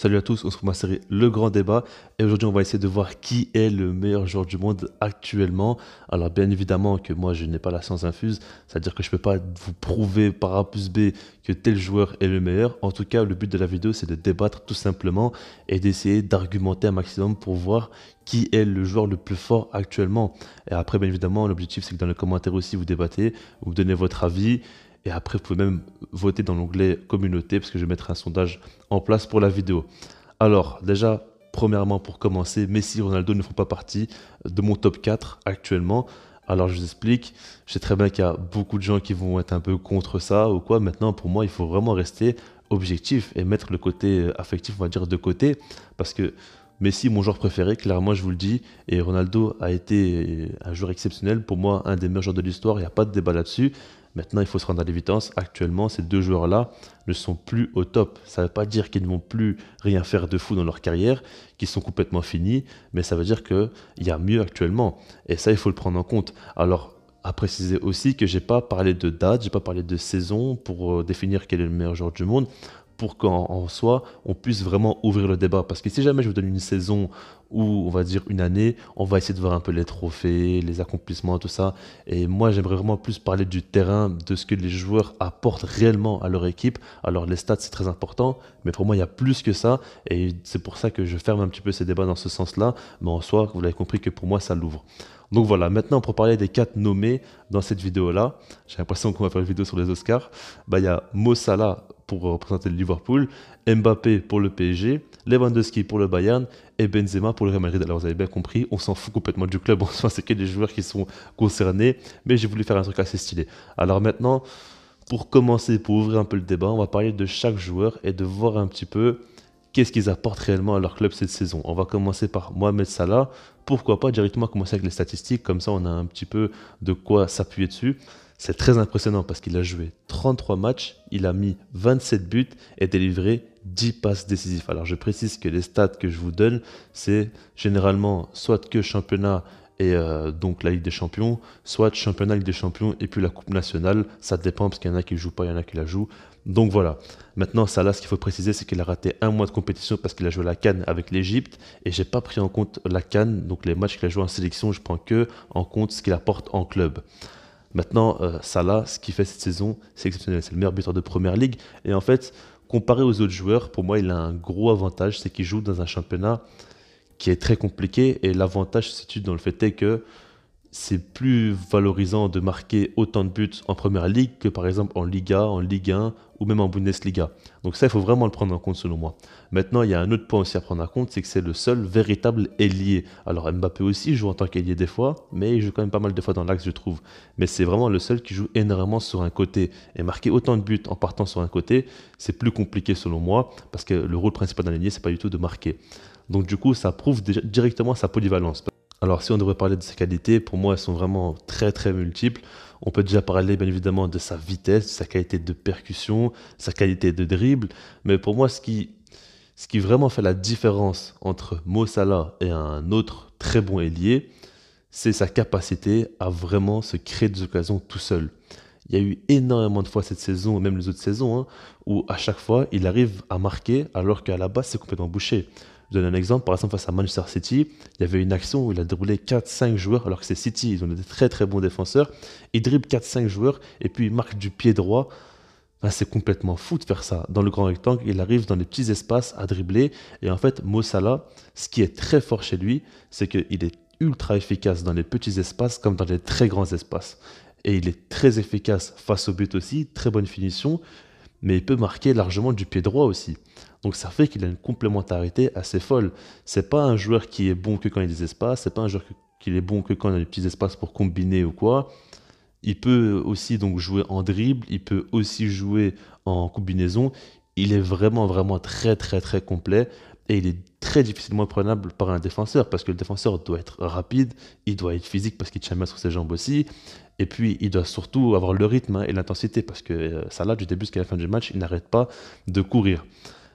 Salut à tous, on se retrouve pour ma série Le Grand Débat et aujourd'hui on va essayer de voir qui est le meilleur joueur du monde actuellement. Alors bien évidemment que moi je n'ai pas la science infuse, c'est-à-dire que je ne peux pas vous prouver par A plus B que tel joueur est le meilleur. En tout cas le but de la vidéo c'est de débattre tout simplement et d'essayer d'argumenter un maximum pour voir qui est le joueur le plus fort actuellement. Et après bien évidemment l'objectif c'est que dans les commentaires aussi vous débattez, vous donnez votre avis. Et après, vous pouvez même voter dans l'onglet communauté parce que je vais mettre un sondage en place pour la vidéo. Alors, déjà, premièrement, pour commencer, Messi et Ronaldo ne font pas partie de mon top 4 actuellement. Alors, je vous explique. Je sais très bien qu'il y a beaucoup de gens qui vont être un peu contre ça ou quoi. Maintenant, pour moi, il faut vraiment rester objectif et mettre le côté affectif, on va dire, de côté. Parce que Messi, mon joueur préféré, clairement, je vous le dis. Et Ronaldo a été un joueur exceptionnel. Pour moi, un des meilleurs joueurs de l'histoire. Il n'y a pas de débat là-dessus. Maintenant, il faut se rendre à l'évidence. Actuellement, ces deux joueurs-là ne sont plus au top. Ça ne veut pas dire qu'ils ne vont plus rien faire de fou dans leur carrière, qu'ils sont complètement finis, mais ça veut dire qu'il y a mieux actuellement. Et ça, il faut le prendre en compte. Alors, à préciser aussi que je n'ai pas parlé de date, je n'ai pas parlé de saison pour définir quel est le meilleur joueur du monde, pour qu'en soi, on puisse vraiment ouvrir le débat. Parce que si jamais je vous donne une saison ou on va dire une année, on va essayer de voir un peu les trophées, les accomplissements, tout ça. Et moi, j'aimerais vraiment plus parler du terrain, de ce que les joueurs apportent réellement à leur équipe. Alors les stats, c'est très important, mais pour moi, il y a plus que ça. Et c'est pour ça que je ferme un petit peu ces débats dans ce sens-là. Mais en soi, vous l'avez compris que pour moi, ça l'ouvre. Donc voilà, maintenant pour parler des 4 nommés dans cette vidéo-là, j'ai l'impression qu'on va faire une vidéo sur les Oscars. Bah, il y a Mo Salah pour représenter le Liverpool, Mbappé pour le PSG, Lewandowski pour le Bayern et Benzema pour le Real Madrid. Alors vous avez bien compris, on s'en fout complètement du club, en soi c'est que des joueurs qui sont concernés, mais j'ai voulu faire un truc assez stylé. Alors maintenant, pour commencer, pour ouvrir un peu le débat, on va parler de chaque joueur et de voir un petit peu qu'est-ce qu'ils apportent réellement à leur club cette saison. On va commencer par Mohamed Salah. Pourquoi pas directement commencer avec les statistiques, comme ça on a un petit peu de quoi s'appuyer dessus. C'est très impressionnant parce qu'il a joué 33 matchs, il a mis 27 buts et délivré 10 passes décisives. Alors je précise que les stats que je vous donne, c'est généralement soit que championnat et donc la Ligue des Champions, soit championnat, Ligue des Champions et puis la Coupe nationale. Ça dépend parce qu'il y en a qui ne jouent pas, il y en a qui la jouent. Donc voilà. Maintenant, Salah, ce qu'il faut préciser, c'est qu'il a raté un mois de compétition parce qu'il a joué la CAN avec l'Égypte et j'ai pas pris en compte la CAN, donc les matchs qu'il a joué en sélection, je prends que en compte ce qu'il apporte en club. Maintenant, Salah, ce qu'il fait cette saison, c'est exceptionnel. C'est le meilleur buteur de Première Ligue. Et en fait, comparé aux autres joueurs, pour moi, il a un gros avantage, c'est qu'il joue dans un championnat qui est très compliqué. Et l'avantage se situe dans le fait est que c'est plus valorisant de marquer autant de buts en Première Ligue que par exemple en Liga, en Ligue 1 ou même en Bundesliga. Donc ça, il faut vraiment le prendre en compte selon moi. Maintenant, il y a un autre point aussi à prendre en compte, c'est que c'est le seul véritable ailier. Alors Mbappé aussi joue en tant qu'ailier des fois, mais il joue quand même pas mal de fois dans l'axe, je trouve. Mais c'est vraiment le seul qui joue énormément sur un côté. Et marquer autant de buts en partant sur un côté, c'est plus compliqué selon moi, parce que le rôle principal d'un ailier, c'est pas du tout de marquer. Donc du coup, ça prouve directement sa polyvalence. Alors si on devrait parler de ses qualités, pour moi elles sont vraiment très très multiples. On peut déjà parler bien évidemment de sa vitesse, de sa qualité de percussion, sa qualité de dribble. Mais pour moi ce qui vraiment fait la différence entre Mo Salah et un autre très bon ailier, c'est sa capacité à vraiment se créer des occasions tout seul. Il y a eu énormément de fois cette saison, et même les autres saisons, hein, où à chaque fois il arrive à marquer alors qu'à la base c'est complètement bouché. Je donne un exemple, par exemple face à Manchester City, il y avait une action où il a dribblé 4-5 joueurs, alors que c'est City, ils ont des très très bons défenseurs. Il dribble 4-5 joueurs et puis il marque du pied droit. Enfin, c'est complètement fou de faire ça. Dans le grand rectangle, il arrive dans les petits espaces à dribbler. Et en fait, Mo Salah, ce qui est très fort chez lui, c'est qu'il est ultra efficace dans les petits espaces comme dans les très grands espaces. Et il est très efficace face au but aussi, très bonne finition, mais il peut marquer largement du pied droit aussi. Donc ça fait qu'il a une complémentarité assez folle. C'est pas un joueur qui est bon que quand il y a des espaces, c'est pas un joueur qui est bon que quand il y a des petits espaces pour combiner ou quoi. Il peut aussi donc jouer en dribble, il peut aussi jouer en combinaison. Il est vraiment vraiment très très très complet et il est très difficilement prenable par un défenseur parce que le défenseur doit être rapide, il doit être physique parce qu'il tient bien sur ses jambes aussi. Et puis, il doit surtout avoir le rythme, hein, et l'intensité, parce que Salah, du début jusqu'à la fin du match, il n'arrête pas de courir.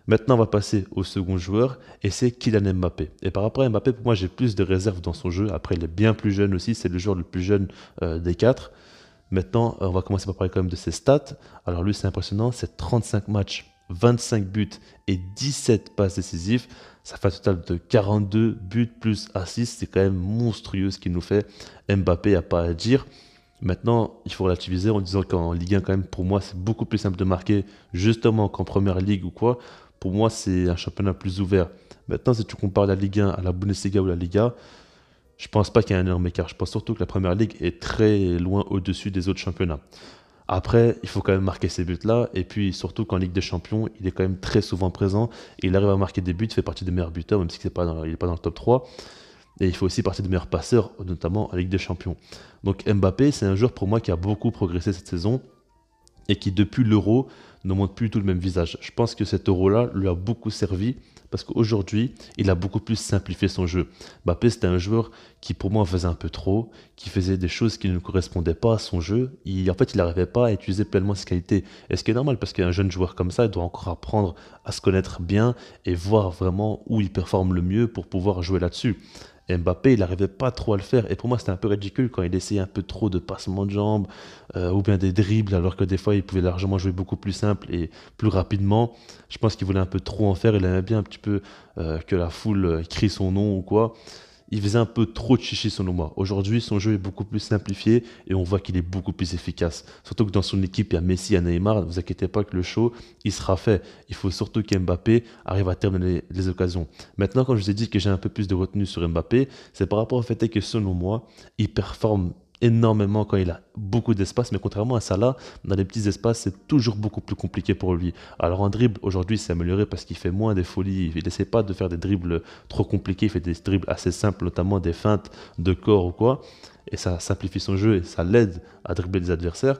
Maintenant, on va passer au second joueur, et c'est Kylian Mbappé. Et par rapport à Mbappé, pour moi, j'ai plus de réserves dans son jeu. Après, il est bien plus jeune aussi, c'est le joueur le plus jeune des quatre. Maintenant, on va commencer par parler quand même de ses stats. Alors lui, c'est impressionnant, c'est 35 matchs 25 buts et 17 passes décisives. Ça fait un total de 42 buts plus assists. C'est quand même monstrueux ce qu'il nous fait. Mbappé, il n'y a pas à dire. Maintenant, il faut relativiser en disant qu'en Ligue 1, quand même, pour moi, c'est beaucoup plus simple de marquer, justement qu'en Première Ligue ou quoi. Pour moi, c'est un championnat plus ouvert. Maintenant, si tu compares la Ligue 1 à la Bundesliga ou la Liga, je pense pas qu'il y ait un énorme écart. Je pense surtout que la Première Ligue est très loin au-dessus des autres championnats. Après, il faut quand même marquer ces buts-là. Et puis, surtout qu'en Ligue des Champions, il est quand même très souvent présent. Et il arrive à marquer des buts, il fait partie des meilleurs buteurs, même si il n'est pas dans le top 3. Et il fait aussi partie des meilleurs passeurs, notamment en Ligue des Champions. Donc Mbappé, c'est un joueur pour moi qui a beaucoup progressé cette saison et qui, depuis l'Euro, ne montre plus du tout le même visage. Je pense que cet Euro-là lui a beaucoup servi parce qu'aujourd'hui, il a beaucoup plus simplifié son jeu. Mbappé, c'était un joueur qui, pour moi, faisait un peu trop, qui faisait des choses qui ne correspondaient pas à son jeu. En fait, il n'arrivait pas à utiliser pleinement ses qualités. Et ce qui est normal, parce qu'un jeune joueur comme ça, il doit encore apprendre à se connaître bien et voir vraiment où il performe le mieux pour pouvoir jouer là-dessus. Et Mbappé, il n'arrivait pas trop à le faire. Et pour moi, c'était un peu ridicule quand il essayait un peu trop de passements de jambes ou bien des dribbles, alors que des fois, il pouvait largement jouer beaucoup plus simple et plus rapidement. Je pense qu'il voulait un peu trop en faire. Il aimait bien un petit peu que la foule crie son nom ou quoi. Il faisait un peu trop de chichi selon moi. Aujourd'hui, son jeu est beaucoup plus simplifié et on voit qu'il est beaucoup plus efficace. Surtout que dans son équipe, il y a Messi, il y a Neymar. Ne vous inquiétez pas que le show, il sera fait. Il faut surtout qu'Mbappé arrive à terminer les occasions. Maintenant, quand je vous ai dit que j'ai un peu plus de retenue sur Mbappé, c'est par rapport au fait que selon moi, il performe énormément quand il a beaucoup d'espace, mais contrairement à Salah, dans les petits espaces, c'est toujours beaucoup plus compliqué pour lui. Alors en dribble, aujourd'hui, c'est amélioré parce qu'il fait moins des folies, il n'essaie pas de faire des dribbles trop compliqués, il fait des dribbles assez simples, notamment des feintes de corps ou quoi, et ça simplifie son jeu et ça l'aide à dribbler les adversaires.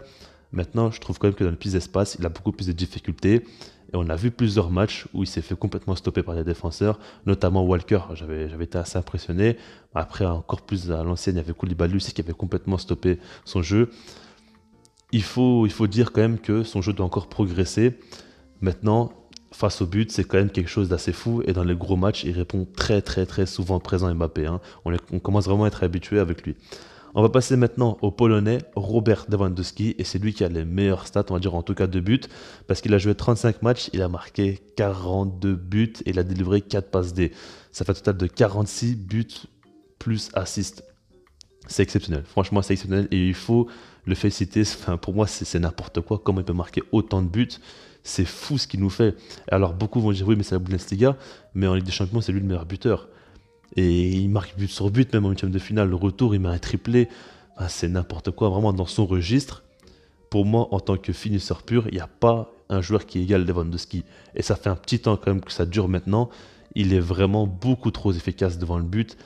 Maintenant, je trouve quand même que dans les petits espaces, il a beaucoup plus de difficultés. Et on a vu plusieurs matchs où il s'est fait complètement stopper par les défenseurs, notamment Walker. J'avais été assez impressionné. Après, encore plus à l'ancienne, il y avait Koulibaly aussi qui avait complètement stoppé son jeu. Il faut dire quand même que son jeu doit encore progresser. Maintenant, face au but, c'est quand même quelque chose d'assez fou. Et dans les gros matchs, il répond très très très souvent présent Mbappé. Hein. On commence vraiment à être habitué avec lui. On va passer maintenant au Polonais Robert Lewandowski et c'est lui qui a les meilleurs stats, on va dire en tout cas de buts, parce qu'il a joué 35 matchs, il a marqué 42 buts et il a délivré 4 passes D. Ça fait un total de 46 buts plus assists. C'est exceptionnel, franchement c'est exceptionnel et il faut le féliciter, enfin, pour moi c'est n'importe quoi, comment il peut marquer autant de buts, c'est fou ce qu'il nous fait. Alors beaucoup vont dire oui mais c'est la Bundesliga, mais en Ligue des Champions c'est lui le meilleur buteur. Et il marque but sur but, même en huitième de finale. Le retour, il met un triplé. Ah, c'est n'importe quoi, vraiment dans son registre. Pour moi, en tant que finisseur pur, il n'y a pas un joueur qui égale Lewandowski. Et ça fait un petit temps quand même que ça dure maintenant. Il est vraiment beaucoup trop efficace devant le but.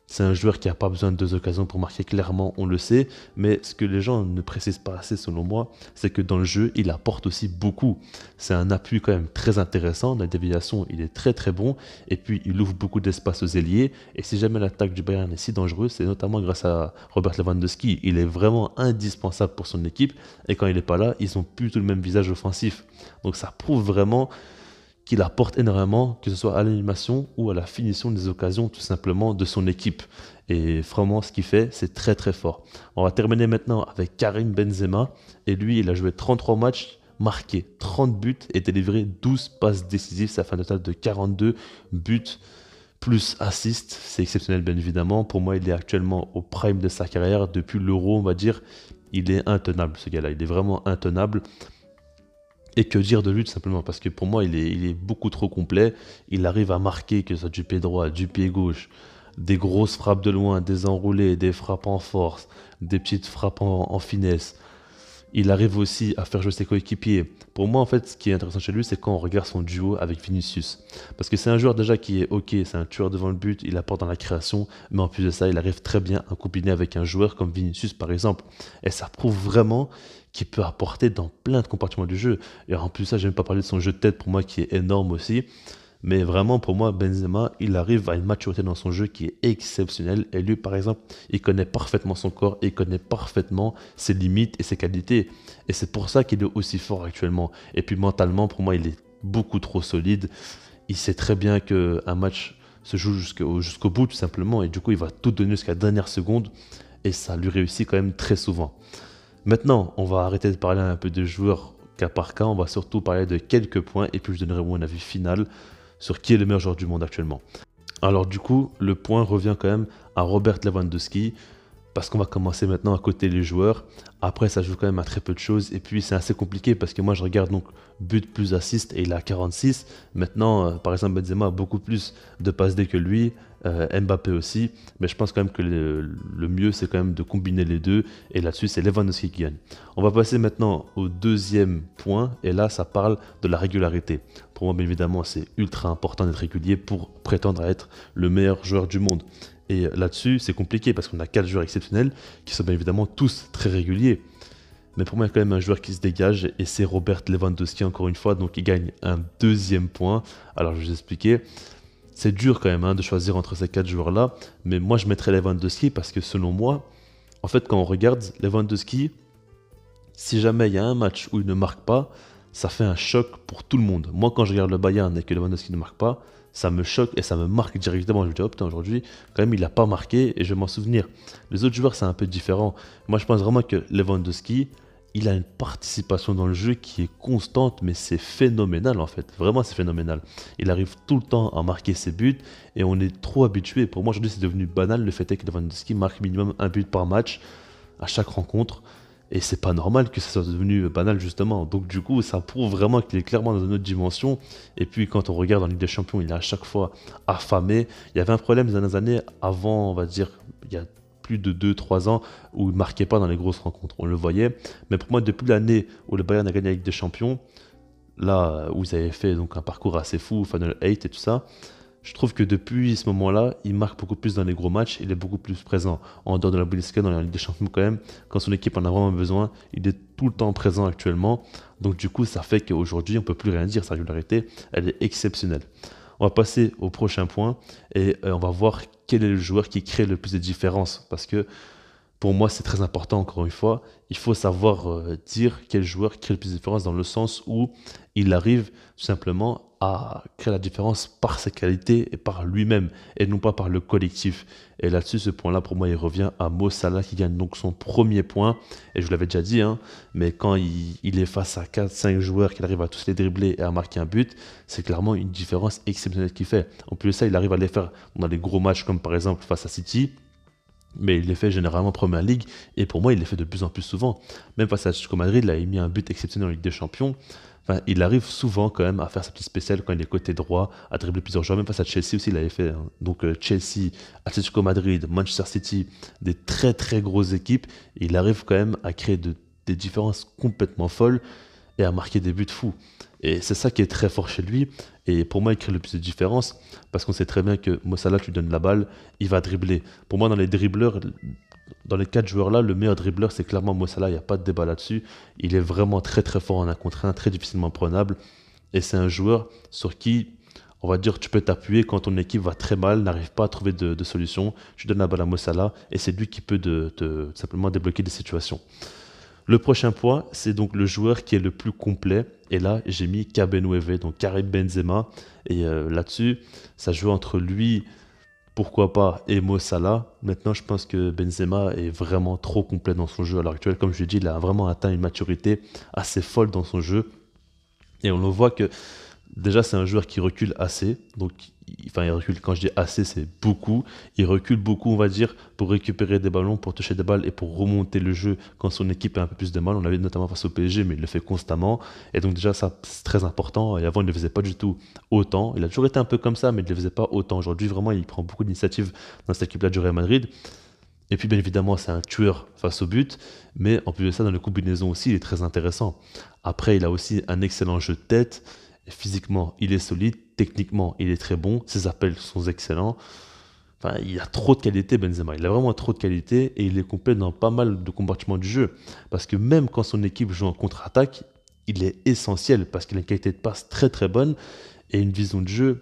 C'est un joueur qui n'a pas besoin de deux occasions pour marquer clairement, on le sait. Mais ce que les gens ne précisent pas assez selon moi, c'est que dans le jeu, il apporte aussi beaucoup. C'est un appui quand même très intéressant. Dans la déviation, il est très très bon. Et puis, il ouvre beaucoup d'espace aux ailiers. Et si jamais l'attaque du Bayern est si dangereuse, c'est notamment grâce à Robert Lewandowski. Il est vraiment indispensable pour son équipe. Et quand il n'est pas là, ils n'ont plus tout le même visage offensif. Donc ça prouve vraiment qu'il apporte énormément, que ce soit à l'animation ou à la finition des occasions tout simplement de son équipe. Et vraiment, ce qu'il fait, c'est très très fort. On va terminer maintenant avec Karim Benzema. Et lui, il a joué 33 matchs, marqué 30 buts et délivré 12 passes décisives. Ça fait un total de 42 buts plus assist. C'est exceptionnel, bien évidemment. Pour moi, il est actuellement au prime de sa carrière. Depuis l'Euro, on va dire, il est intenable, ce gars-là. Il est vraiment intenable. Et que dire de lui tout simplement, parce que pour moi il est beaucoup trop complet, il arrive à marquer que ce soit du pied droit, du pied gauche, des grosses frappes de loin, des enroulés, des frappes en force, des petites frappes en finesse. Il arrive aussi à faire jouer ses coéquipiers. Pour moi en fait ce qui est intéressant chez lui c'est quand on regarde son duo avec Vinicius. Parce que c'est un joueur déjà qui est ok, c'est un tueur devant le but, il apporte dans la création, mais en plus de ça il arrive très bien à combiner avec un joueur comme Vinicius par exemple. Et ça prouve vraiment qui peut apporter dans plein de compartiments du jeu. Et en plus de ça, je n'ai même pas parlé de son jeu de tête pour moi qui est énorme aussi. Mais vraiment, pour moi, Benzema, il arrive à une maturité dans son jeu qui est exceptionnelle. Et lui, par exemple, il connaît parfaitement son corps, et il connaît parfaitement ses limites et ses qualités. Et c'est pour ça qu'il est aussi fort actuellement. Et puis mentalement, pour moi, il est beaucoup trop solide. Il sait très bien qu'un match se joue jusqu'au bout, tout simplement. Et du coup, il va tout donner jusqu'à la dernière seconde. Et ça lui réussit quand même très souvent. Maintenant, on va arrêter de parler un peu de joueurs cas par cas, on va surtout parler de quelques points et puis je donnerai mon avis final sur qui est le meilleur joueur du monde actuellement. Alors du coup, le point revient quand même à Robert Lewandowski, parce qu'on va commencer maintenant à coter les joueurs. Après, ça joue quand même à très peu de choses. Et puis, c'est assez compliqué parce que moi, je regarde donc but plus assist et il a 46. Maintenant, par exemple, Benzema a beaucoup plus de passes D que lui. Mbappé aussi. Mais je pense quand même que le mieux, c'est quand même de combiner les deux. Et là-dessus, c'est Lewandowski qui gagne. On va passer maintenant au deuxième point. Et là, ça parle de la régularité. Pour moi, bien évidemment, c'est ultra important d'être régulier pour prétendre à être le meilleur joueur du monde. Et là-dessus, c'est compliqué parce qu'on a 4 joueurs exceptionnels qui sont bien évidemment tous très réguliers. Mais pour moi, il y a quand même un joueur qui se dégage et c'est Robert Lewandowski encore une fois. Donc il gagne un deuxième point. Alors je vais vous expliquer. C'est dur quand même de choisir entre ces 4 joueurs-là. Mais moi, je mettrais Lewandowski parce que selon moi, en fait, quand on regarde Lewandowski, si jamais il y a un match où il ne marque pas, ça fait un choc pour tout le monde. Moi, quand je regarde le Bayern et que Lewandowski ne marque pas, ça me choque et ça me marque directement. Je me dis, oh putain, aujourd'hui, quand même, il n'a pas marqué et je vais m'en souvenir. Les autres joueurs, c'est un peu différent. Moi, je pense vraiment que Lewandowski, il a une participation dans le jeu qui est constante, mais c'est phénoménal en fait. Vraiment, c'est phénoménal. Il arrive tout le temps à marquer ses buts et on est trop habitué. Pour moi, aujourd'hui, c'est devenu banal le fait est que Lewandowski marque minimum un but par match à chaque rencontre. Et c'est pas normal que ça soit devenu banal justement. Donc du coup, ça prouve vraiment qu'il est clairement dans une autre dimension. Et puis quand on regarde en Ligue des Champions, il est à chaque fois affamé. Il y avait un problème les dernières années avant, on va dire, il y a plus de 2-3 ans, où il ne marquait pas dans les grosses rencontres. On le voyait. Mais pour moi, depuis l'année où le Bayern a gagné la Ligue des Champions, là où ils avaient fait donc un parcours assez fou, Final 8 et tout ça, je trouve que depuis ce moment-là, il marque beaucoup plus dans les gros matchs, il est beaucoup plus présent. En dehors de la Bundesliga, dans la Ligue des Champions quand même, quand son équipe en a vraiment besoin, il est tout le temps présent actuellement. Donc du coup, ça fait qu'aujourd'hui, on ne peut plus rien dire, sa régularité, elle est exceptionnelle. On va passer au prochain point et on va voir quel est le joueur qui crée le plus de différences. Parce que pour moi, c'est très important, encore une fois. Il faut savoir dire quel joueur crée le plus de différence dans le sens où il arrive tout simplement à créer la différence par ses qualités et par lui-même et non pas par le collectif. Et là-dessus, ce point-là, pour moi, il revient à Mo Salah qui gagne donc son premier point. Et je vous l'avais déjà dit, mais quand il est face à 4-5 joueurs, qu'il arrive à tous les dribbler et à marquer un but, c'est clairement une différence exceptionnelle qu'il fait. En plus de ça, il arrive à les faire dans des gros matchs comme par exemple face à City. Mais il les fait généralement en Première Ligue, et pour moi, il les fait de plus en plus souvent. Même face à Atlético Madrid, il a mis un but exceptionnel en Ligue des Champions. Enfin, il arrive souvent quand même à faire sa petite spéciale quand il est côté droit, à dribbler plusieurs joueurs. Même face à Chelsea aussi, il l'avait fait. Donc Chelsea, Atlético Madrid, Manchester City, des très très grosses équipes. Et il arrive quand même à créer des différences complètement folles et à marquer des buts fous. Et c'est ça qui est très fort chez lui. Et pour moi, il crée le plus de différence parce qu'on sait très bien que Mo Salah, tu lui donnes la balle, il va dribbler. Pour moi, dans les dribbleurs, dans les 4 joueurs-là, le meilleur dribbleur, c'est clairement Mo Salah. Il n'y a pas de débat là-dessus. Il est vraiment très très fort en 1 contre 1, très difficilement prenable. Et c'est un joueur sur qui, on va dire, tu peux t'appuyer quand ton équipe va très mal, n'arrive pas à trouver de solution. Tu donnes la balle à Mo Salah et c'est lui qui peut simplement débloquer des situations. Le prochain point, c'est donc le joueur qui est le plus complet. Et là, j'ai mis KB9, donc Karim Benzema. Et là-dessus, ça joue entre lui, pourquoi pas, et Mo Salah. Maintenant, je pense que Benzema est vraiment trop complet dans son jeu à l'heure actuelle. Comme je l'ai dit, il a vraiment atteint une maturité assez folle dans son jeu. Et on le voit que déjà, c'est un joueur qui recule assez. Donc, il recule, quand je dis assez, c'est beaucoup. Il recule beaucoup, on va dire, pour récupérer des ballons, pour toucher des balles et pour remonter le jeu quand son équipe a un peu plus de mal. On l'avait notamment face au PSG, mais il le fait constamment. Et donc, déjà, ça, c'est très important. Et avant, il ne le faisait pas du tout autant. Il a toujours été un peu comme ça, mais il ne le faisait pas autant. Aujourd'hui, vraiment, il prend beaucoup d'initiatives dans cette équipe-là du Real Madrid. Et puis, bien évidemment, c'est un tueur face au but. Mais en plus de ça, dans les combinaisons aussi, il est très intéressant. Après, il a aussi un excellent jeu de tête. Physiquement, il est solide. Techniquement, il est très bon. Ses appels sont excellents. Enfin, il a trop de qualité, Benzema. Il a vraiment trop de qualité et il est complet dans pas mal de compartiments du jeu. Parce que même quand son équipe joue en contre-attaque, il est essentiel parce qu'il a une qualité de passe très très bonne et une vision de jeu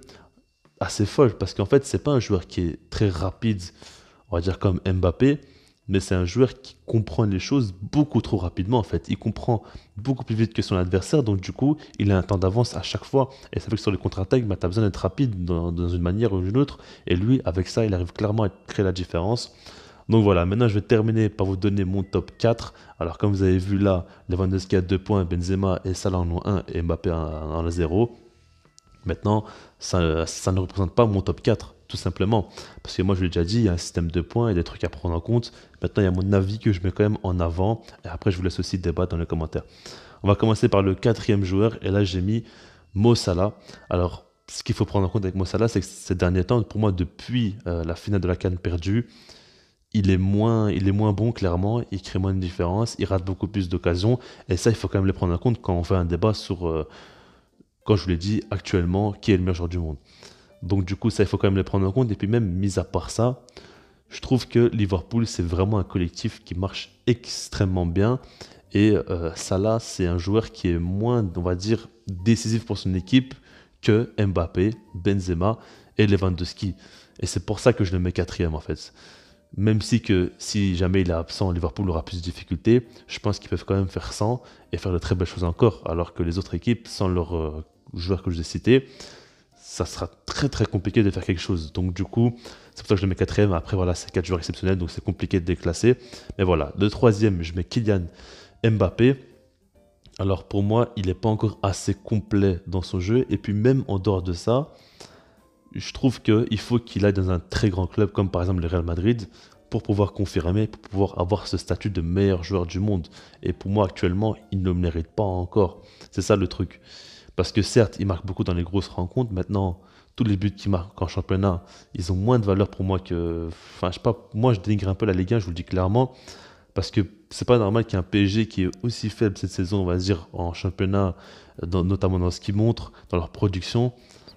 assez folle. Parce qu'en fait, c'est pas un joueur qui est très rapide, on va dire comme Mbappé, mais c'est un joueur qui comprend les choses beaucoup trop rapidement en fait. Il comprend beaucoup plus vite que son adversaire, donc du coup, il a un temps d'avance à chaque fois. Et ça fait que sur les contre-attaques, tu as besoin d'être rapide dans une manière ou une autre. Et lui, avec ça, il arrive clairement à créer la différence. Donc voilà, maintenant je vais terminer par vous donner mon top 4. Alors comme vous avez vu là, Lewandowski a 2 points, Benzema et Salah en ont 1 et Mbappé en a 0. Maintenant, ça ne représente pas mon top 4, tout simplement. Parce que moi je l'ai déjà dit, il y a un système de points, il y a des trucs à prendre en compte. Maintenant, il y a mon avis que je mets quand même en avant. Et après, je vous laisse aussi débattre dans les commentaires. On va commencer par le quatrième joueur. Et là, j'ai mis Mo Salah. Alors, ce qu'il faut prendre en compte avec Mo Salah, c'est que ces derniers temps, pour moi, depuis la finale de la CAN perdue, il est moins bon, clairement. Il crée moins de différence. Il rate beaucoup plus d'occasions. Et ça, il faut quand même les prendre en compte quand on fait un débat sur, quand je vous l'ai dit, actuellement, qui est le meilleur joueur du monde. Donc, du coup, ça, il faut quand même les prendre en compte. Et puis, même, mis à part ça, je trouve que Liverpool, c'est vraiment un collectif qui marche extrêmement bien. Et Salah, c'est un joueur qui est moins, on va dire, décisif pour son équipe que Mbappé, Benzema et Lewandowski. Et c'est pour ça que je le mets quatrième en fait. Même si jamais il est absent, Liverpool aura plus de difficultés, je pense qu'ils peuvent quand même faire 100 et faire de très belles choses encore. Alors que les autres équipes, sans leurs joueurs que je vous ai cités, ça sera très très compliqué de faire quelque chose. Donc du coup, c'est pour ça que je le mets quatrième. Après voilà, c'est 4 joueurs exceptionnels, donc c'est compliqué de déclasser. Mais voilà, le troisième, je mets Kylian Mbappé. Alors pour moi, il n'est pas encore assez complet dans son jeu. Et puis même en dehors de ça, je trouve qu'il faut qu'il aille dans un très grand club comme par exemple le Real Madrid pour pouvoir confirmer, pour pouvoir avoir ce statut de meilleur joueur du monde. Et pour moi actuellement, il ne le mérite pas encore. C'est ça le truc. Parce que certes, il marque beaucoup dans les grosses rencontres. Maintenant, tous les buts qu'il marque en championnat, ils ont moins de valeur pour moi que... Enfin, je sais pas, moi je dénigre un peu la Ligue 1, je vous le dis clairement. Parce que c'est pas normal qu'il y ait un PSG qui est aussi faible cette saison, on va dire, en championnat, notamment dans ce qu'ils montrent, dans leur production.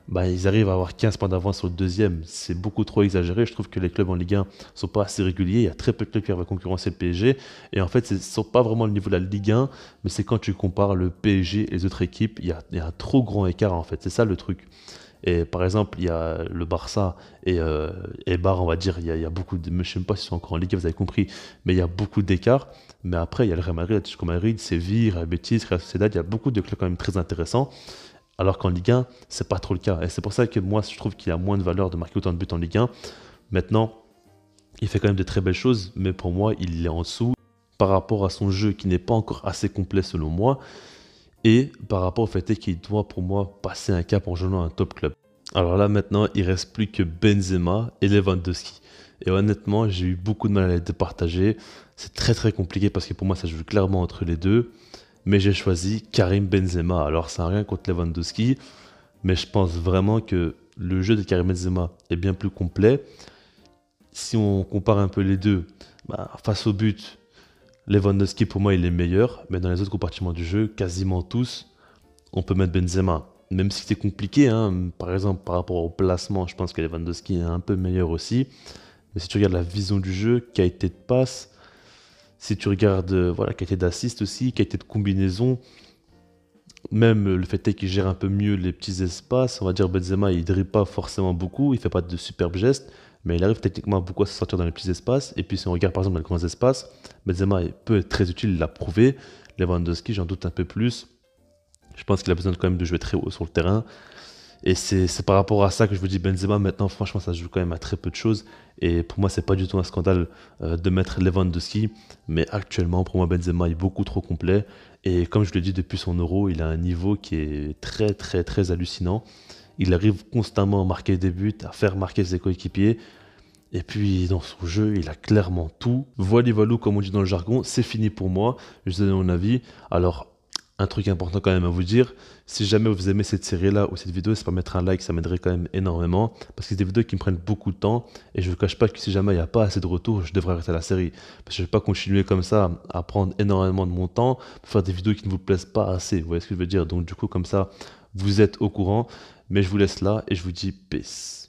Bah, ils arrivent à avoir 15 points d'avance sur le deuxième. C'est beaucoup trop exagéré. Je trouve que les clubs en Ligue 1 sont pas assez réguliers. Il y a très peu de clubs qui arrivent à concurrencer le PSG. Et en fait, ce ne sont pas vraiment le niveau de la Ligue 1, mais c'est quand tu compares le PSG et les autres équipes, il y a un trop grand écart en fait. C'est ça le truc. Et par exemple, il y a le Barça et Bar, on va dire, il y a beaucoup de. Je ne sais même pas s'ils sont encore en Ligue, vous avez compris, mais il y a beaucoup d'écart. Mais après, il y a le Real Madrid, l'Atlético Madrid, Séville, Real Betis, Real Sociedad, il y a beaucoup de clubs quand même très intéressants. Alors qu'en Ligue 1, c'est pas trop le cas. Et c'est pour ça que moi, je trouve qu'il a moins de valeur de marquer autant de buts en Ligue 1. Maintenant, il fait quand même de très belles choses, mais pour moi, il est en dessous par rapport à son jeu qui n'est pas encore assez complet selon moi. Et par rapport au fait qu'il doit pour moi passer un cap en jouant un top club. Alors là maintenant, il reste plus que Benzema et Lewandowski. Et honnêtement, j'ai eu beaucoup de mal à les départager. C'est très très compliqué parce que pour moi, ça joue clairement entre les deux. Mais j'ai choisi Karim Benzema. Alors ça n'a rien contre Lewandowski, mais je pense vraiment que le jeu de Karim Benzema est bien plus complet. Si on compare un peu les deux, bah, face au but, Lewandowski, pour moi, il est meilleur, mais dans les autres compartiments du jeu, quasiment tous, on peut mettre Benzema. Même si c'est compliqué, hein, par exemple, par rapport au placement, je pense que Lewandowski est un peu meilleur aussi. Mais si tu regardes la vision du jeu, qualité de passe, si tu regardes voilà, qualité d'assist aussi, qualité de combinaison, même le fait est qu'il gère un peu mieux les petits espaces, on va dire Benzema, il ne dribble pas forcément beaucoup, il ne fait pas de superbes gestes, mais il arrive techniquement beaucoup à se sortir dans les petits espaces. Et puis si on regarde par exemple dans les grands espaces, Benzema peut être très utile, il l'a prouvé. Lewandowski, j'en doute un peu plus. Je pense qu'il a besoin quand même de jouer très haut sur le terrain. Et c'est par rapport à ça que je vous dis Benzema, maintenant franchement ça se joue quand même à très peu de choses. Et pour moi c'est pas du tout un scandale de mettre Lewandowski. Mais actuellement pour moi Benzema est beaucoup trop complet. Et comme je l'ai dit depuis son Euro, il a un niveau qui est très très très hallucinant. Il arrive constamment à marquer des buts, à faire marquer ses coéquipiers. Et puis dans son jeu, il a clairement tout. Voilà, voilou, comme on dit dans le jargon, c'est fini pour moi. Je vous donne mon avis. Alors, un truc important quand même à vous dire, si jamais vous aimez cette série-là ou cette vidéo, c'est pas mettre un like, ça m'aiderait quand même énormément. Parce que c'est des vidéos qui me prennent beaucoup de temps. Et je ne vous cache pas que si jamais il n'y a pas assez de retours, je devrais arrêter la série. Parce que je ne vais pas continuer comme ça à prendre énormément de mon temps pour faire des vidéos qui ne vous plaisent pas assez. Vous voyez ce que je veux dire? Donc du coup, comme ça, vous êtes au courant. Mais je vous laisse là et je vous dis peace.